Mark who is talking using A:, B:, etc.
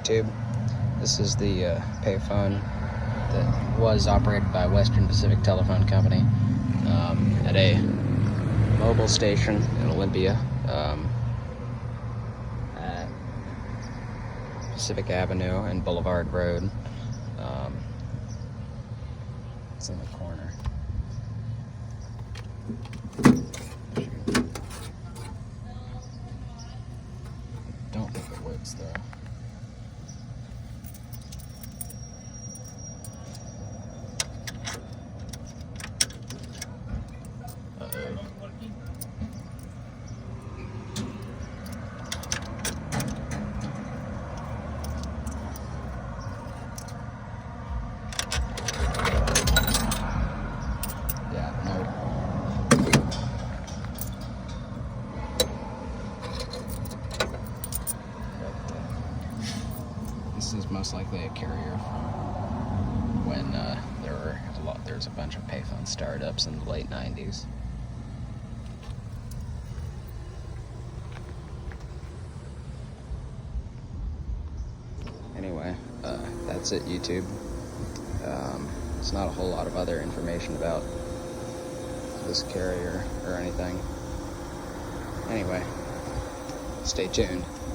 A: YouTube. This is the payphone that was operated by Western Pacific Telephone Company at a Mobil Station in Olympia, at Pacific Avenue and Boulevard Rd. It's in the corner. Don't think it works though. This is most likely a carrier from when there's a bunch of payphone startups in the late 90s. Anyway, that's it, YouTube. It's not a whole lot of other information about this carrier or anything. Anyway, stay tuned.